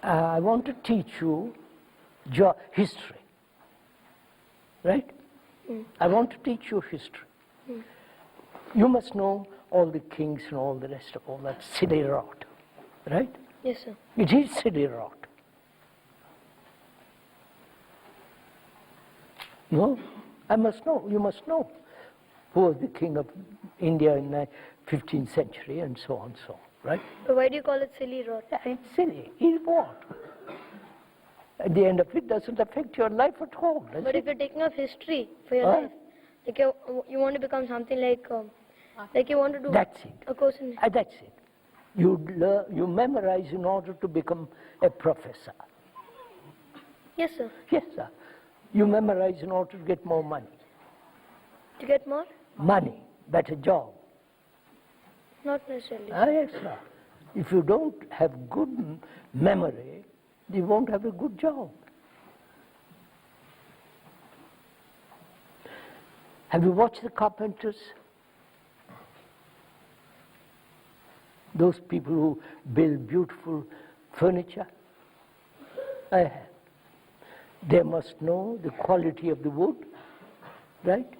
I want to teach you history, right? I want to teach you history. You must know all the kings and all the rest of all that silly rot, right? Yes, sir. It is silly rot. No? I must know. You must know who was the king of India in the 15th century and so on, right? But why do you call it silly rot? Yeah, it's silly. It's what? At the end of it, doesn't affect your life at all. But if you're taking up history for your life, like you want to become something like you want to do that's it. a course in... That's it. You memorize in order to become a professor. Yes, sir. Yes, sir. You memorize in order to get more money. To get more? Money, better job. Not necessarily. Yes, sir. If you don't have good memory, you won't have a good job. Have you watched the carpenters? Those people who build beautiful furniture? I have. They must know the quality of the wood, right?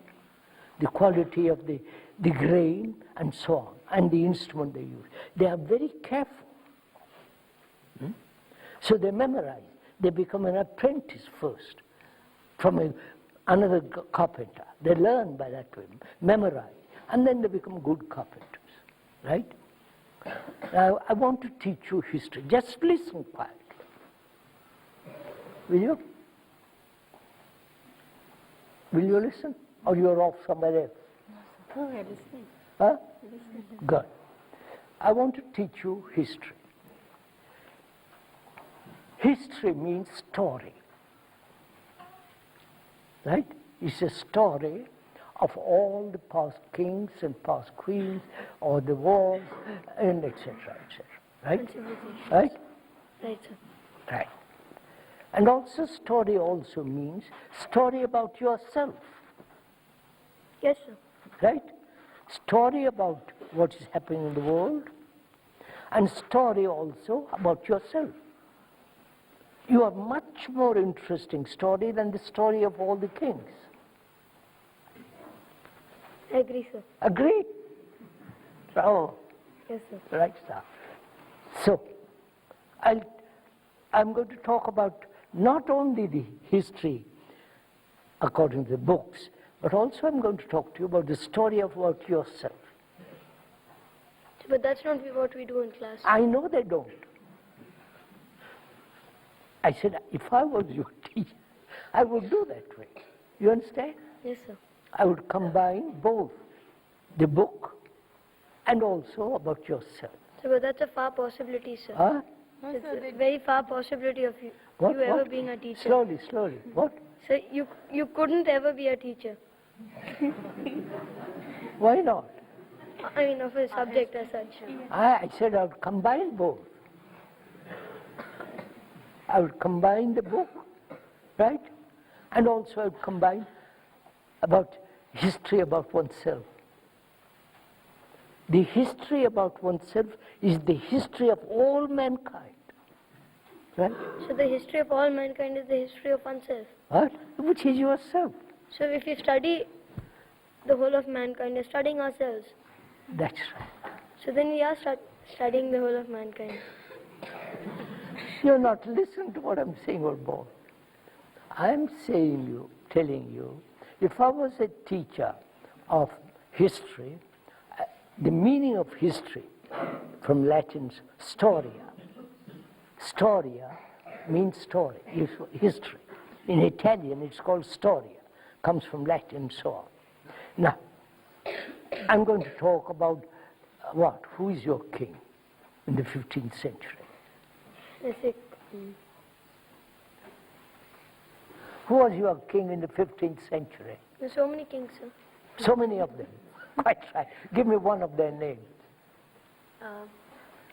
The quality of the grain and so on, and the instrument they use. They are very careful. So they memorize. They become an apprentice first from another carpenter. They learn by that way, memorize, and then they become good carpenters, right? Now, I want to teach you history. Just listen quietly. Will you? Will you listen? Or you're off somewhere else? No, we're listening. Huh? Listening. Good. I want to teach you history. History means story. Right? It's a story of all the past kings and past queens, or the wars, and etc., etc. Right? Right? Right, sir. Right. And also story also means story about yourself. Yes, sir. Right? Story about what is happening in the world, and story also about yourself. You are much more interesting story than the story of all the kings. I agree, sir. Agree? So, Yes, sir. right, sir. So, I'm going to talk about not only the history according to the books, but also I'm going to talk to you about the story about yourself. But that's not what we do in class. I know they don't. I said, if I was your teacher, I would do that way. You understand? Yes, sir. I would combine both the book and also about yourself. So, but that's a far possibility, sir. Huh? It's a very far possibility of you What? ever being a teacher. Slowly, slowly. What? So you couldn't ever be a teacher. Why not? I mean, of a subject as such. I said I would combine both. I would combine the book, right? And also I would combine about history about oneself. The history about oneself is the history of all mankind. Right? So the history of all mankind is the history of oneself. What? Which is yourself. So if you study the whole of mankind, you're studying ourselves. That's right. So then we are studying the whole of mankind. You're not listening to what I'm saying, old boy. I'm telling you, if I was a teacher of history, the meaning of history from Latin's storia. Storia means story, history. In Italian, it's called storia, comes from Latin and so on. Now, I'm going to talk about what? Who is your king in the 15th century? Who was your king in the 15th century? There's so many kings, sir. So many of them. Quite right. Give me one of their names.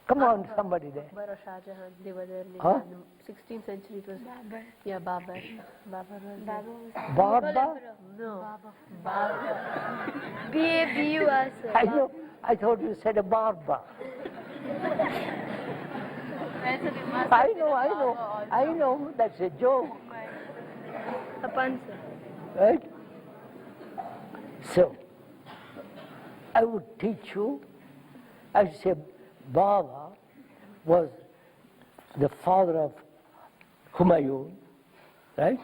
Come on, somebody there. Akbar or Shah Jahan, they were there in Huh? the 16th century. It was yeah, Babur. Babur was there. Barba? No, Babur. B-A-B-U-R, sir. I know. I thought you said a barba. I know, that's a joke, A pun, sir. right? So, I would teach you, I would say Baba was the father of Humayun, right?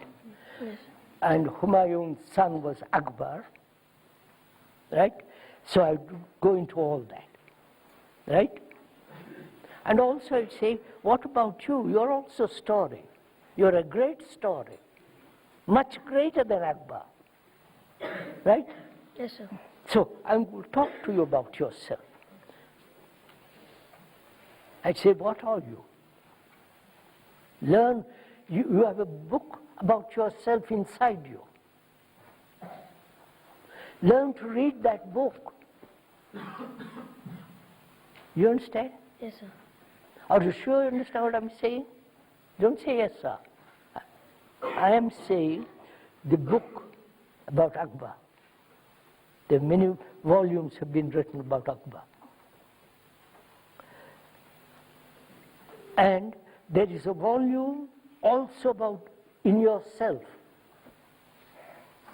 Yes. And Humayun's son was Akbar, right? So I would go into all that, right? And also I'd say, what about you? You're also a story. You're a great story, much greater than Akbar, right? Yes, sir. So I will talk to you about yourself. I'd say, what are you? Learn, you have a book about yourself inside you. Learn to read that book. You understand? Yes, sir. Are you sure you understand what I'm saying? Don't say yes, sir. I am saying the book about Akbar. There are many volumes have been written about Akbar. And there is a volume also about in yourself,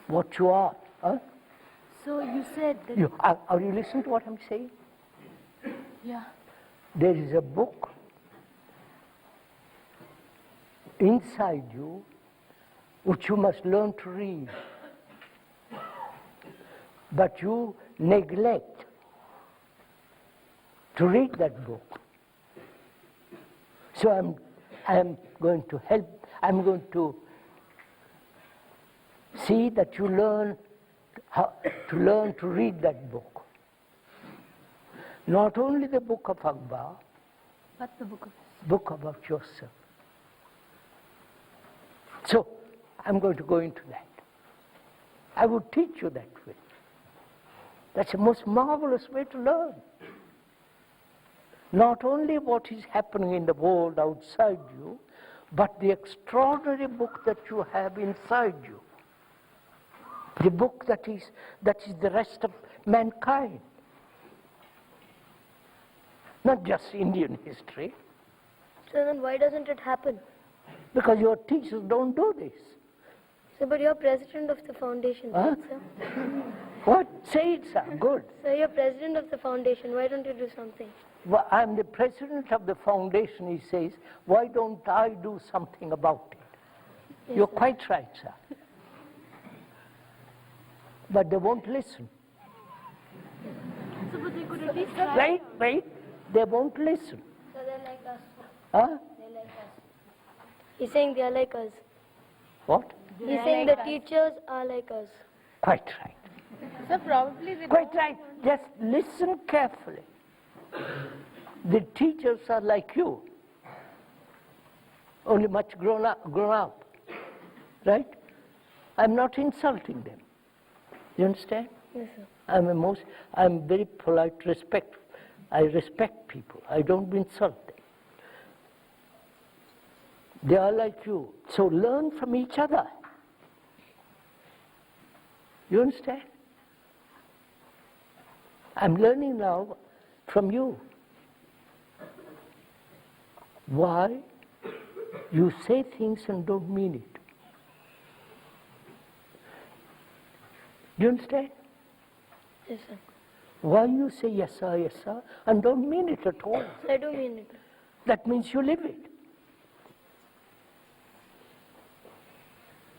what you are. Huh? So you said that. Are you listening to what I'm saying? Yeah. There is a book inside you which you must learn to read. But you neglect to read that book. So I'm going to help, I'm going to see that you learn to read that book. Not only the book of Akbar, But the book of. book about yourself. So I'm going to go into that. I would teach you that way. That's the most marvelous way to learn. Not only what is happening in the world outside you, but the extraordinary book that you have inside you. The book that is the rest of mankind. Not just Indian history, So then why doesn't it happen? because your teachers don't do this. Sir, but you're president of the foundation, Huh? right, sir? What? Say it, sir. Good. Sir, you're president of the foundation. Why don't you do something? Well, I'm the president of the foundation, he says. Why don't I do something about it? Yes, You're sir. quite right, sir. But they won't listen. So, but they could at least try. Wait. They won't listen. So they're like us. Huh? They're like us. He's saying they're like us. What? He's saying the teachers are like us. Quite right. So probably they. Quite right. Just listen carefully. The teachers are like you, only much grown up, right? I'm not insulting them. You understand? Yes, sir. I'm very polite, I respect people. I don't insult them. They are like you. So learn from each other. You understand? I'm learning now from you. Why you say things and don't mean it. Do you understand? Yes, sir. Why you say yes sir, and don't mean it at all. So I do mean it. That means you live it.